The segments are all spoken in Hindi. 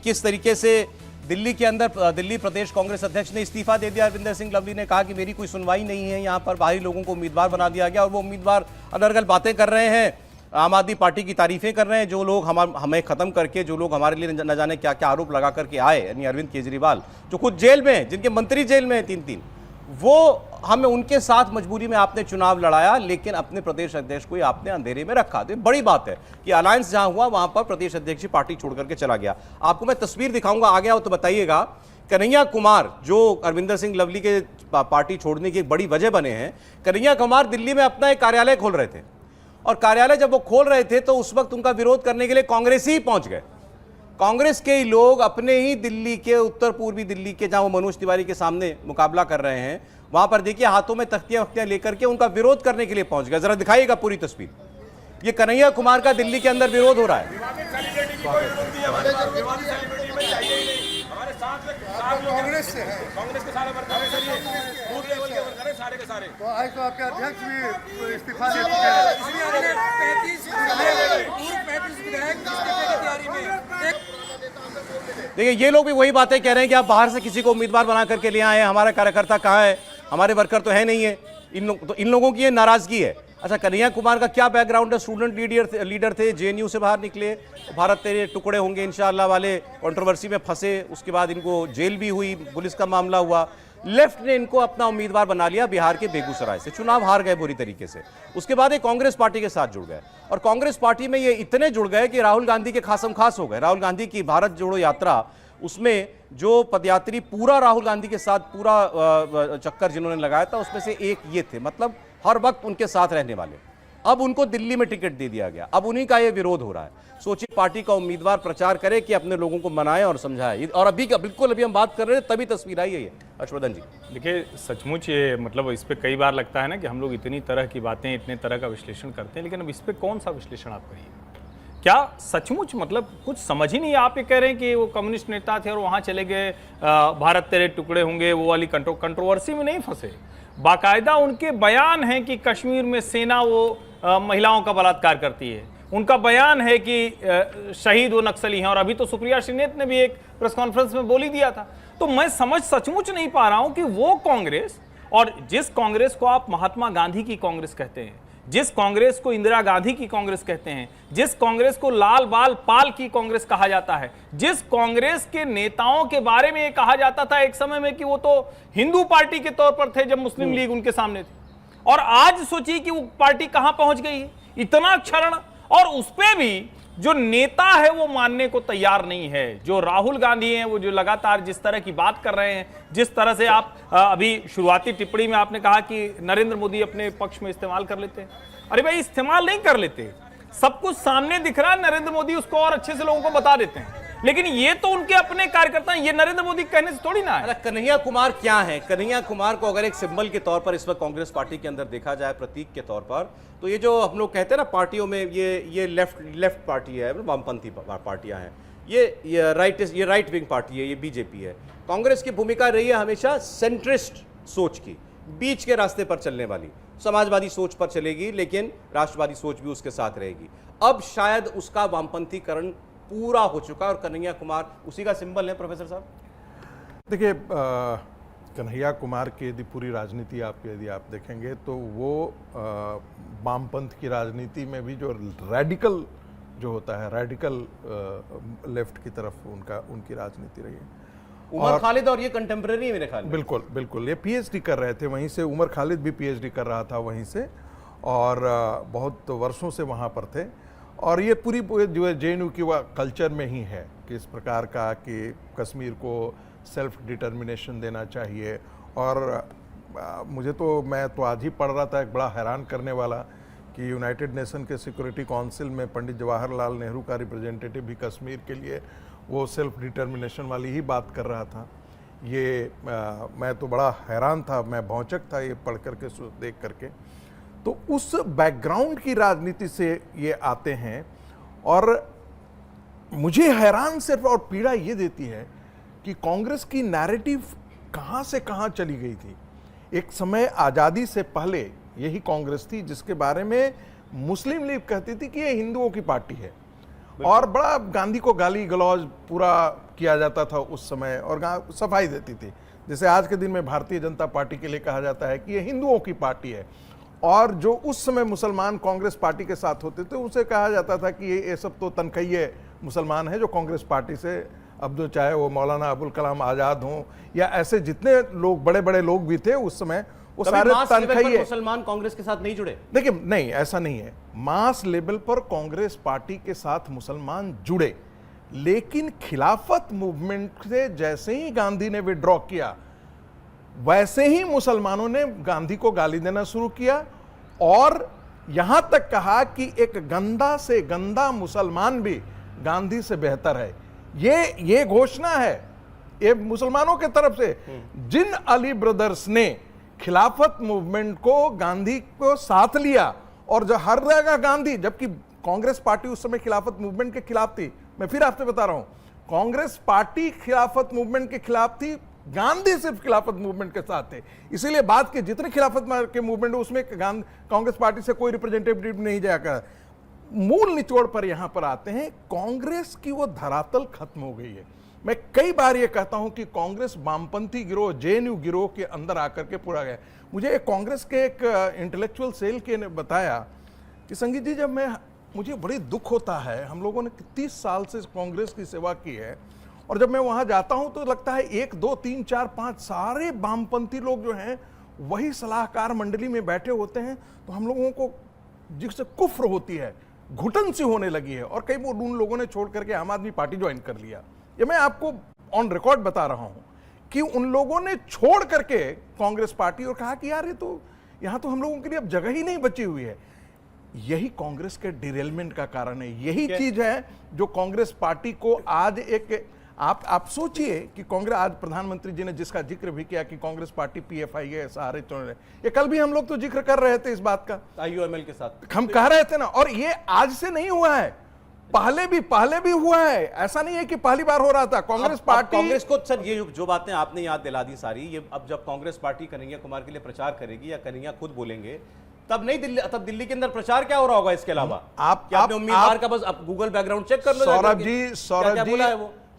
किस तरीके से दिल्ली के अंदर दिल्ली प्रदेश कांग्रेस अध्यक्ष ने इस्तीफा दे दिया। अरविंदर सिंह लवली ने कहा कि मेरी कोई सुनवाई नहीं है, यहाँ पर बाहरी लोगों को उम्मीदवार बना दिया गया और वो उम्मीदवार अनर्गल बातें कर रहे हैं, आम आदमी पार्टी की तारीफें कर रहे हैं। जो लोग हमें खत्म करके, जो लोग हमारे लिए न जाने क्या क्या आरोप लगा करके आए, यानी अरविंद केजरीवाल जो खुद जेल में हैं, जिनके मंत्री जेल में हैं 3-3, वो हमें उनके साथ मजबूरी में आपने चुनाव लड़ाया, लेकिन अपने प्रदेश अध्यक्ष को आपने अंधेरे में रखा। तो बड़ी बात है कि अलायंस जहां हुआ वहां पर प्रदेश अध्यक्ष ही पार्टी छोड़ करके चला गया। आपको मैं तस्वीर दिखाऊंगा, आ गया हो तो बताइएगा। कन्हैया कुमार जो अरविंदर सिंह लवली के पार्टी छोड़ने की एक बड़ी वजह बने हैं, कन्हैया कुमार दिल्ली में अपना एक कार्यालय खोल रहे थे और कार्यालय जब वो खोल रहे थे तो उस वक्त उनका विरोध करने के लिए कांग्रेस ही पहुंच गए। कांग्रेस के ही लोग अपने ही दिल्ली के, उत्तर पूर्वी दिल्ली के, जहां वो मनोज तिवारी के सामने मुकाबला कर रहे हैं, वहां पर देखिए हाथों में तख्तियां वख्तियां लेकर के उनका विरोध करने के लिए पहुंच गए। जरा दिखाइएगा पूरी तस्वीर। ये कन्हैया कुमार का दिल्ली के अंदर विरोध हो रहा है। कांग्रेस से है, कांग्रेस के सारे वर्कर हैं सर, ये बूथ लेवल के वर्कर हैं सारे के सारे। तो आज तो आपके अध्यक्ष भी इस्तीफा दे चुके हैं। इसलिए हमने 35 विधायक इस्तीफे की तैयारी में। देखिए ये लोग भी वही बातें कह रहे हैं कि आप बाहर से किसी को उम्मीदवार बना करके ले आए हैं, हमारा कार्यकर्ता कहाँ है, हमारे वर्कर तो है नहीं है। इन लोगों की ये नाराजगी है। अच्छा, कन्हैया कुमार का क्या बैकग्राउंड है? स्टूडेंट लीडर थे, जेएनयू से बाहर निकले, भारत तेरे टुकड़े होंगे इंशाअल्लाह वाले कंट्रोवर्सी में फंसे, उसके बाद इनको जेल भी हुई, पुलिस का मामला हुआ, लेफ्ट ने इनको अपना उम्मीदवार बना लिया बिहार के बेगूसराय से, चुनाव हार गए बुरी तरीके से। उसके बाद ये कांग्रेस पार्टी के साथ जुड़ गए और कांग्रेस पार्टी में ये इतने जुड़ गए कि राहुल गांधी के खासम खास हो गए। राहुल गांधी की भारत जोड़ो यात्रा, उसमें जो पदयात्री पूरा राहुल गांधी के साथ पूरा चक्कर जिन्होंने लगाया था, उसमें से एक ये थे, मतलब हर वक्त उनके साथ रहने वाले। अब उनको दिल्ली में टिकट दे दिया गया, अब उन्हीं का ये विरोध हो रहा है। सोचिए, पार्टी का उम्मीदवार प्रचार करे कि अपने लोगों को मनाए और समझाए, और अभी हम बात कर रहे हैं तभी तस्वीर आई है ये। हर्षवर्धन जी देखिए, सचमुच ये मतलब इस पे कई बार लगता है ना कि हम लोग इतनी तरह की बातें, इतने तरह का विश्लेषण करते हैं, लेकिन अब इस पे कौन सा विश्लेषण आप करिए? क्या सचमुच मतलब कुछ समझ ही नहीं। आप ये कह रहे हैं कि वो कम्युनिस्ट नेता थे और वहाँ चले गए, भारत तेरे टुकड़े होंगे, वो वाली कंट्रोवर्सी में नहीं फंसे। बाकायदा उनके बयान हैं कि कश्मीर में सेना वो महिलाओं का बलात्कार करती है, उनका बयान है कि शहीद वो नक्सली हैं, और अभी तो सुप्रिया श्रीनेत ने भी एक प्रेस कॉन्फ्रेंस में बोल ही दिया था। तो मैं समझ सचमुच नहीं पा रहा हूं कि वो कांग्रेस, और जिस कांग्रेस को आप महात्मा गांधी की कांग्रेस कहते हैं, जिस कांग्रेस को इंदिरा गांधी की कांग्रेस कहते हैं, जिस कांग्रेस को लाल बाल पाल की कांग्रेस कहा जाता है, जिस कांग्रेस के नेताओं के बारे में ये कहा जाता था एक समय में कि वो तो हिंदू पार्टी के तौर पर थे जब मुस्लिम लीग उनके सामने थी, और आज सोचिए कि वो पार्टी कहां पहुंच गई है, इतना क्षरण। और उस पे भी जो नेता है वो मानने को तैयार नहीं है। जो राहुल गांधी हैं, वो जो लगातार जिस तरह की बात कर रहे हैं, जिस तरह से आप अभी शुरुआती टिप्पणी में आपने कहा कि नरेंद्र मोदी अपने पक्ष में इस्तेमाल कर लेते हैं, अरे भाई इस्तेमाल नहीं कर लेते, सब कुछ सामने दिख रहा है, नरेंद्र मोदी उसको और अच्छे से लोगों को बता देते हैं, लेकिन ये तो उनके अपने कार्यकर्ता हैं, ये नरेंद्र मोदी कहने से थोड़ी ना है। कन्हैया कुमार क्या है? कन्हैया कुमार को अगर एक सिंबल के तौर पर इस वक्त कांग्रेस पार्टी के अंदर देखा जाए, प्रतीक के तौर पर, तो ये जो हम लोग कहते हैं ना पार्टियों में, ये लेफ्ट पार्टी है, वामपंथी पार्टियां हैं, ये राइट विंग पार्टी है, ये बीजेपी है। कांग्रेस की भूमिका रही है हमेशा सेंट्रिस्ट सोच की, बीच के रास्ते पर चलने वाली, समाजवादी सोच पर चलेगी लेकिन राष्ट्रवादी सोच भी उसके साथ रहेगी। अब शायद उसका वामपंथीकरण पूरा हो चुका है और कन्हैया कुमार उसी का सिंबल है। प्रोफेसर साहब देखिए, कन्हैया कुमार की यदि पूरी राजनीति यदि आप देखेंगे तो वो वामपंथ की राजनीति में भी जो रेडिकल जो होता है, रेडिकल लेफ्ट की तरफ उनकी राजनीति रही है। उमर खालिद और ये कंटेम्प्रेरी है मेरे ख्याल में। बिल्कुल बिल्कुल, ये पीएचडी कर रहे थे वहीं से, उमर खालिद भी पीएचडी कर रहा था वहीं से, और बहुत वर्षों से वहाँ पर थे। और ये पूरी जो जेएनयू की वह कल्चर में ही है कि इस प्रकार का कि कश्मीर को सेल्फ डिटर्मिनेशन देना चाहिए। और मैं तो आज ही पढ़ रहा था, एक बड़ा हैरान करने वाला, कि यूनाइटेड नेशन के सिक्योरिटी काउंसिल में पंडित जवाहरलाल नेहरू का रिप्रेजेंटेटिव भी कश्मीर के लिए वो सेल्फ डिटर्मिनेशन वाली ही बात कर रहा था। ये मैं तो बड़ा हैरान था, मैं भौचक था ये पढ़ करके, देख करके। तो उस बैकग्राउंड की राजनीति से ये आते हैं, और मुझे हैरान सिर्फ और पीड़ा ये देती है कि कांग्रेस की नैरेटिव कहाँ से कहाँ चली गई थी। एक समय आज़ादी से पहले यही कांग्रेस थी जिसके बारे में मुस्लिम लीग कहती थी कि ये हिंदुओं की पार्टी है, और बड़ा गांधी को गाली गलौज पूरा किया जाता था उस समय, और सफाई देती थी। जैसे आज के दिन में भारतीय जनता पार्टी के लिए कहा जाता है कि ये हिंदुओं की पार्टी है, और जो उस समय मुसलमान कांग्रेस पार्टी के साथ होते थे उसे कहा जाता था कि ये सब तो तनखैये मुसलमान हैं जो कांग्रेस पार्टी से, अब जो चाहे वो मौलाना अबुल कलाम आजाद हों या ऐसे जितने लोग बड़े बड़े लोग भी थे उस समय, वो सारे तनखैये। मुसलमान कांग्रेस के साथ नहीं जुड़े? देखिए नहीं, ऐसा नहीं है। मास लेवल पर कांग्रेस पार्टी के साथ मुसलमान जुड़े, लेकिन खिलाफत मूवमेंट से जैसे ही गांधी ने विड्रॉ किया वैसे ही मुसलमानों ने गांधी को गाली देना शुरू किया, और यहां तक कहा कि एक गंदा से गंदा मुसलमान भी गांधी से बेहतर है। ये घोषणा है ये मुसलमानों के तरफ से। जिन अली ब्रदर्स ने खिलाफत मूवमेंट को, गांधी को साथ लिया, और जो हर जगह गांधी, जबकि कांग्रेस पार्टी उस समय खिलाफत मूवमेंट के खिलाफ थी। मैं फिर आपसे बता रहा हूं, कांग्रेस पार्टी खिलाफत मूवमेंट के खिलाफ थी, गांधी सिर्फ खिलाफत मूवमेंट के साथ थे। इसीलिए बाद के जितने खिलाफत के मूवमेंट उसमें कांग्रेस पार्टी से कोई रिप्रेजेंटेटिव नहीं जाकर। मूल निचोड़ पर यहां पर आते हैं, कांग्रेस की वो धरातल खत्म हो गई है। मैं कई बार ये कहता हूं कि कांग्रेस वामपंथी गिरोह, जेएनयू गिरोह के अंदर आकर के पूरा गया। मुझे कांग्रेस के एक इंटेलेक्चुअल सेल के ने बताया कि संगीत जी, जब मुझे बड़ी दुख होता है, हम लोगों ने 30 साल से कांग्रेस की सेवा की है, और जब मैं वहां जाता हूं तो लगता है 1 2 3 4 5 सारे वामपंथी लोग जो हैं वही सलाहकार मंडली में बैठे होते हैं, तो हम लोगों को जिससे कुफ्र होती है, घुटन सी होने लगी है, और कई उन लोगों ने छोड़ करके आम आदमी पार्टी ज्वाइन कर लिया। ये मैं आपको ऑन रिकॉर्ड बता रहा हूं कि उन लोगों ने छोड़ करके कांग्रेस पार्टी, और कहा कि यार ये तो यहां तो हम लोगों के लिए अब जगह ही नहीं बची हुई है। यही कांग्रेस के डिरेलमेंट का कारण है। यही चीज है जो कांग्रेस पार्टी को आज एक, आप सोचिए कि कांग्रेस, आज प्रधानमंत्री जी ने जिसका जिक्र भी किया कि कांग्रेस पार्टी पीएफआई के सहारे चुन रहे, ये कल भी हम लोग तो जिक्र कर रहे थे इस बात का, आईयूएमएल के साथ हम कह रहे थे ना। और ये आज से नहीं हुआ है, पहले भी हुआ है। ऐसा नहीं है कि पहली बार हो रहा था। कांग्रेस पार्टी, कांग्रेस को सर, ये जो बातें आपने याद दिला दी सारी, ये अब जब कांग्रेस पार्टी कन्हैया कुमार के लिए प्रचार करेगी या कन्हैया खुद बोलेंगे, तब नहीं दिल्ली के अंदर प्रचार क्या हो रहा होगा इसके अलावा? आपने उम्मीदवार का बस आप गूगल बैकग्राउंड चेक कर लो।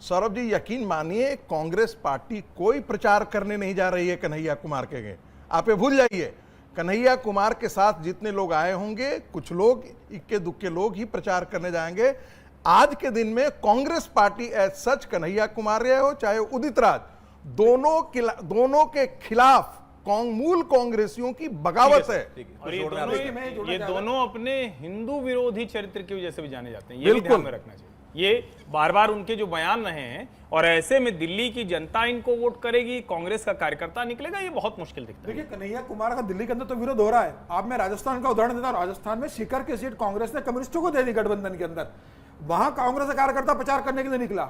सौरभ जी यकीन मानिए, कांग्रेस पार्टी कोई प्रचार करने नहीं जा रही है कन्हैया कुमार के। आप ये भूल जाइए, कन्हैया कुमार के साथ जितने लोग आए होंगे, कुछ लोग इक्के दुक्के लोग ही प्रचार करने जाएंगे। आज के दिन में Congress party as such, Kanhaiya Kumar हो चाहे उदित राज, दोनों के खिलाफ मूल कांग्रेसियों की बगावत है। और ये दोनों अपने हिंदू विरोधी चरित्र की वजह से भी जाने जाते हैं, ये भी ध्यान में रखना चाहिए। ये बार बार उनके जो बयान रहे हैं, और ऐसे में दिल्ली की जनता इनको वोट करेगी, कांग्रेस का कार्यकर्ता निकलेगा, ये बहुत मुश्किल दिखता है। देखिए, कन्हैया कुमार का दिल्ली के अंदर तो विरोध हो रहा है। अब मैं राजस्थान का उदाहरण देता हूं। राजस्थान में सीकर की सीट कांग्रेस ने कम्युनिस्टों को दे दी गठबंधन के अंदर। वहां कांग्रेस का कार्यकर्ता प्रचार करने के लिए निकला।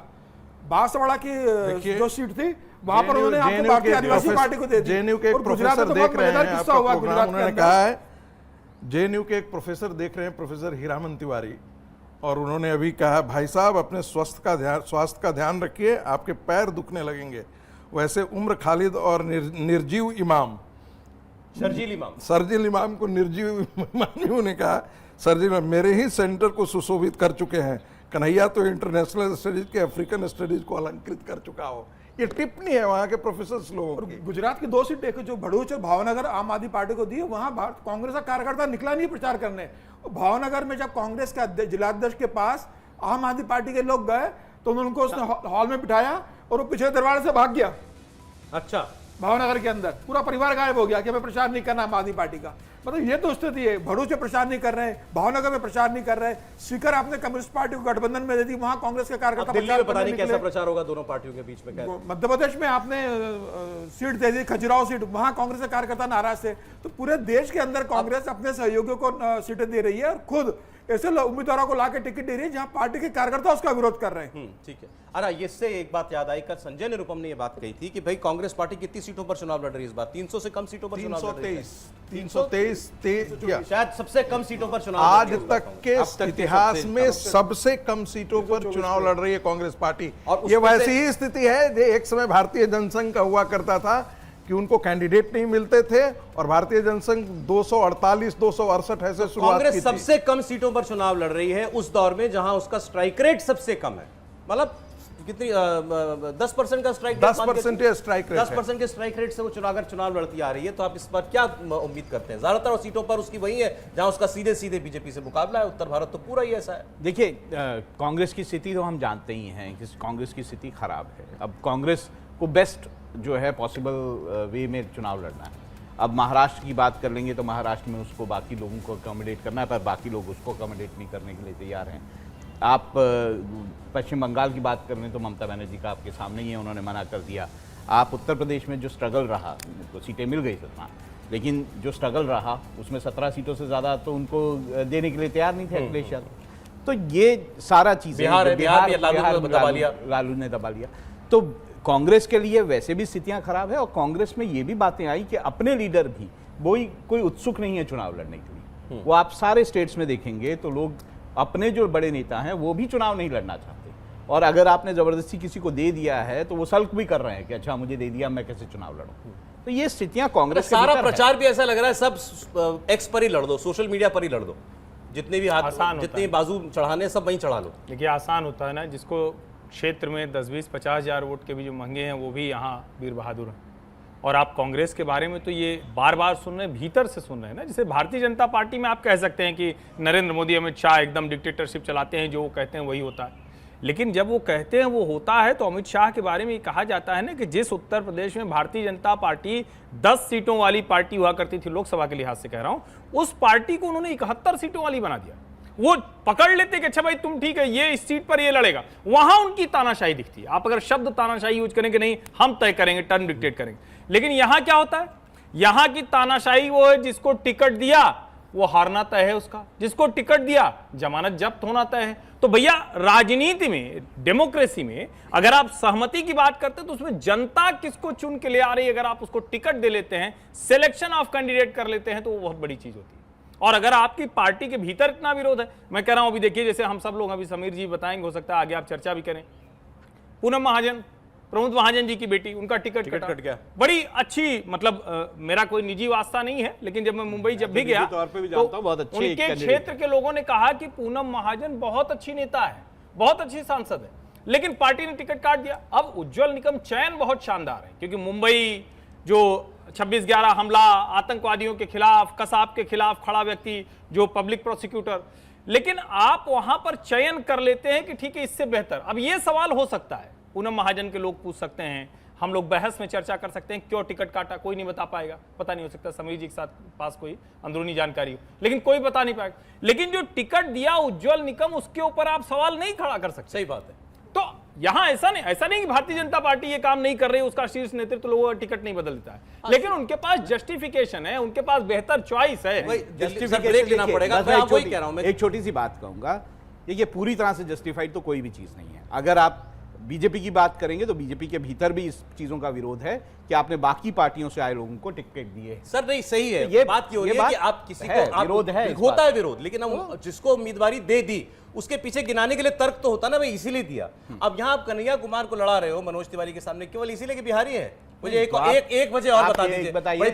बांसवाड़ा की जो सीट थी वहां पर उन्होंने आपको भारतीय आदिवासी पार्टी को दे दी। जेएनयू के एक प्रोफेसर देख रहे हैं, उन्होंने कहा है, जेएनयू के एक प्रोफेसर देख रहे हैं, प्रोफेसर हीरामन तिवारी, और उन्होंने अभी कहा, भाई साहब अपने स्वास्थ्य का ध्यान रखिए, आपके पैर दुखने लगेंगे। वैसे उम्र खालिद और निर्जीव इमाम, शर्जील इमाम को निर्जीव इमाम ने कहा, शर्जील इमाम मेरे ही सेंटर को सुशोभित कर चुके हैं, कन्हैया तो इंटरनेशनल स्टडीज के अफ्रीकन स्टडीज को अलंकृत कर चुका हो। ये टिप्पणी है वहां के प्रोफेसर लोगों की। गुजरात की 2 सीटें जो भरूच और भावनगर आम आदमी पार्टी को दी, वहां कांग्रेस का कार्यकर्ता निकला नहीं प्रचार करने। भावनगर में जब कांग्रेस के जिलाध्यक्ष के पास आम आदमी पार्टी के लोग गए तो उनको उसने हॉल में बिठाया और वो पिछले दरवाजे से भाग गया। अच्छा, भावनगर के अंदर पूरा परिवार गायब हो गया कि हमें प्रचार नहीं करना आम आदमी पार्टी का। मतलब ये तो स्थिति है। भरूच में प्रचार नहीं कर रहे हैं, भावनगर में प्रचार नहीं कर रहे हैं। सीकर आपने कम्युनिस्ट पार्टी को गठबंधन में दे दी, वहां कांग्रेस के कार्यकर्ता दिल्ली में पता नहीं कैसा प्रचार होगा दोनों पार्टियों के बीच में। मध्य प्रदेश में आपने सीट दे दी, खजुराहो सीट, वहां कांग्रेस के कार्यकर्ता नाराज थे। तो पूरे देश के अंदर कांग्रेस अपने सहयोगियों को सीटें दे रही है और खुद ऐसे उम्मीदवारों को लाके टिकट दे रही है जहां पार्टी के कार्यकर्ता उसका विरोध कर रहे हैं। ठीक है। अरे इससे एक बात याद आई, कल संजय निरुपम ने ये बात कही थी कि भाई कांग्रेस पार्टी कितनी सीटों पर चुनाव लड़ रही है इस बार? 300 से कम सीटों पर चुनाव लड़ रही है। 323 शायद सबसे कम सीटों पर चुनाव आज तक के इतिहास में सबसे कम सीटों पर चुनाव लड़ रही है कांग्रेस पार्टी। ये वैसी ही स्थिति है जो एक समय भारतीय जनसंघ का हुआ करता था कि उनको कैंडिडेट नहीं मिलते थे और भारतीय जनसंघ 248 268 ऐसे शुरुआत कांग्रेस की थी। सबसे कम सीटों पर चुनाव लड़ रही है उस दौर में जहां उसका स्ट्राइक रेट सबसे कम है। मतलब कितनी 10% का स्ट्राइक 10% या स्ट्राइक रेट 10% के स्ट्राइक रेट से वो अगर चुनाव लड़ती आ रही है, तो आप इस पर क्या उम्मीद करते हैं? ज्यादातर सीटों पर उसकी वही है जहां उसका सीधे सीधे बीजेपी से मुकाबला है। उत्तर भारत तो पूरा ही ऐसा है। देखिए, कांग्रेस की स्थिति तो हम जानते ही हैं कि कांग्रेस की स्थिति खराब है। अब कांग्रेस को बेस्ट जो है पॉसिबल वे में चुनाव लड़ना है। अब महाराष्ट्र की बात कर लेंगे तो महाराष्ट्र में उसको बाकी लोगों को अकोमोडेट करना है, पर बाकी लोग उसको अकोमोडेट नहीं करने के लिए तैयार हैं। आप पश्चिम बंगाल की बात कर लें तो ममता बनर्जी का आपके सामने ही है, उन्होंने मना कर दिया। आप उत्तर प्रदेश में जो स्ट्रगल रहा, तो सीटें मिल गई 17, लेकिन जो स्ट्रगल रहा उसमें 17 सीटों से ज़्यादा तो उनको देने के लिए तैयार नहीं थे अखिलेश यादव। तो ये सारा चीज़ें लालू ने दबा लिया। तो कांग्रेस के लिए वैसे भी स्थितियां खराब है, और कांग्रेस में ये भी बातें आई कि अपने लीडर भी कोई उत्सुक नहीं है चुनाव लड़ने के लिए। वो आप सारे स्टेट्स में देखेंगे तो लोग अपने जो बड़े नेता हैं वो भी चुनाव नहीं लड़ना चाहते, और अगर आपने जबरदस्ती किसी को दे दिया है तो वो सल्क भी कर रहे हैं कि अच्छा मुझे दे दिया, मैं कैसे चुनाव लड़ूं। तो ये स्थितियां कांग्रेस के सारा भीतर है। प्रचार भी ऐसा लग रहा है सब एक्स पर ही लड़ दो, सोशल मीडिया पर ही लड़ दो, जितने भी हाथ जितने बाजू चढ़ाने सब वहीं चढ़ा लो। देखिए, आसान होता है ना, जिसको क्षेत्र में 10-20-50 हज़ार वोट के भी जो महंगे हैं वो भी यहाँ वीर बहादुर हैं। और आप कांग्रेस के बारे में तो ये बार बार सुन रहे हैं, भीतर से सुन रहे हैं ना। जैसे भारतीय जनता पार्टी में आप कह सकते हैं कि नरेंद्र मोदी, अमित शाह एकदम डिक्टेटरशिप चलाते हैं, जो वो कहते हैं वही होता है। लेकिन जब वो कहते हैं वो होता है, तो अमित शाह के बारे में ये कहा जाता है ना कि जिस उत्तर प्रदेश में भारतीय जनता पार्टी 10 सीटों वाली पार्टी हुआ करती थी, लोकसभा के लिहाज से कह रहा हूँ, उस पार्टी को उन्होंने 71 सीटों वाली बना दिया। वो पकड़ लेते कि अच्छा भाई तुम ठीक है, ये इस सीट पर ये लड़ेगा, वहां उनकी तानाशाही दिखती है। आप अगर शब्द तानाशाही यूज करेंगे, नहीं हम तय करेंगे, टर्म डिक्टेट करेंगे, लेकिन यहां क्या होता है, यहां की तानाशाही वो है जिसको टिकट दिया वो हारना तय है उसका, जिसको टिकट दिया जमानत जब्त होना तय है। तो भैया राजनीति में, डेमोक्रेसी में अगर आप सहमति की बात करते हैं तो उसमें जनता किसको चुन के ले आ रही है, अगर आप उसको टिकट दे लेते हैं, सिलेक्शन ऑफ कैंडिडेट कर लेते हैं, तो वो बहुत बड़ी चीज होती है। और अगर आपकी पार्टी के भीतर इतना विरोध है, मैं कह रहा हूं अभी देखिए, जैसे हम सब लोग, अभी समीर जी बताएंगे, हो सकता है आगे आप चर्चा भी करें, पूनम महाजन, प्रमोद महाजन जी की बेटी, उनका टिकट कट गया। बड़ी अच्छी, मतलब मेरा कोई निजी वास्ता नहीं है, लेकिन जब मैं मुंबई जब भी गया तो बहुत अच्छे उनके क्षेत्र के लोगों ने कहा कि पूनम महाजन बहुत अच्छी नेता है, बहुत अच्छी सांसद है, लेकिन पार्टी ने टिकट काट दिया। अब उज्जवल निकम चयन बहुत शानदार है, क्योंकि मुंबई जो 26/11 हमला, आतंकवादियों के खिलाफ, कसाब के खिलाफ खड़ा व्यक्ति, जो पब्लिक प्रोसिक्यूटर, लेकिन आप वहां पर चयन कर लेते हैं कि ठीक है इससे बेहतर। अब यह सवाल हो सकता है, पूनम महाजन के लोग पूछ सकते हैं, हम लोग बहस में चर्चा कर सकते हैं, क्यों टिकट काटा, कोई नहीं बता पाएगा, पता नहीं, हो सकता समीर जी के साथ पास कोई अंदरूनी जानकारी हो, लेकिन कोई बता नहीं पाएगा। लेकिन जो टिकट दिया उज्जवल निकम, उसके ऊपर आप सवाल नहीं खड़ा कर सकते। सही बात है। तो यहां ऐसा नहीं कि भारतीय जनता पार्टी ये काम नहीं कर रही है, उसका शीर्ष नेतृत्व लोगों का टिकट नहीं बदल देता है, लेकिन उनके पास जस्टिफिकेशन है, उनके पास बेहतर चॉइस है। ब्रेक लेना पड़ेगा। एक छोटी सी बात कहूंगा, ये पूरी तरह से जस्टिफाइड तो कोई भी चीज नहीं है। अगर आप बीजेपी की बात करेंगे तो बीजेपी के भीतर भी इस चीजों का विरोध है कि आपने बाकी पार्टियों से आए लोगों को टिकट दिए। सर नहीं, सही है, ये बात क्यों है कि आप किसी को विरोध है, होता है विरोध, लेकिन हम जिसको उम्मीदवारी दे दी उसके पीछे गिनाने के लिए तर्क तो होता ना, भाई इसीलिए दिया। अब यहाँ आप कन्हैया कुमार को लड़ा रहे हो मनोज तिवारी के सामने, केवल इसीलिए कि बिहारी है। मुझे एक वजह और बता दीजिए,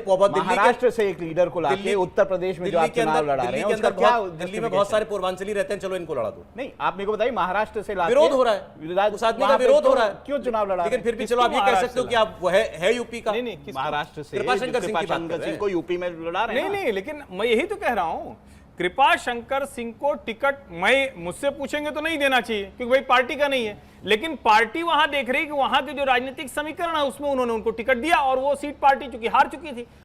महाराष्ट्र से एक लीडर को लाके उत्तर प्रदेश में जो आप चुनाव लड़ा रहे हैं, उसका क्या दिल्ली में बहुत सारे पूर्वांचली रहते हैं, चलो इनको लड़ा दो। नहीं, आप मेरे को बताइए, महाराष्ट्र से विरोध हो रहा है, उस आदमी का विरोध हो रहा है, क्यों चुनाव लड़ा? लेकिन फिर भी चलो आप ये कह सकते हो कि आप वो है यूपी का। नहीं, महाराष्ट्र से कृपाशंकर सिंह को यूपी में लड़ा रहे हैं। नहीं, लेकिन मैं यही तो कह रहा हूं, कृपाशंकर सिंह को टिकट मुझसे पूछेंगे तो नहीं देना चाहिए, क्योंकि भाई पार्टी का नहीं है, लेकिन पार्टी वहां देख रही है कि वहां के जो राजनीतिक समीकरण है उसमें उन्होंने उनको टिकट दिया, और वो सीट पार्टी चूंकि हार चुकी थी।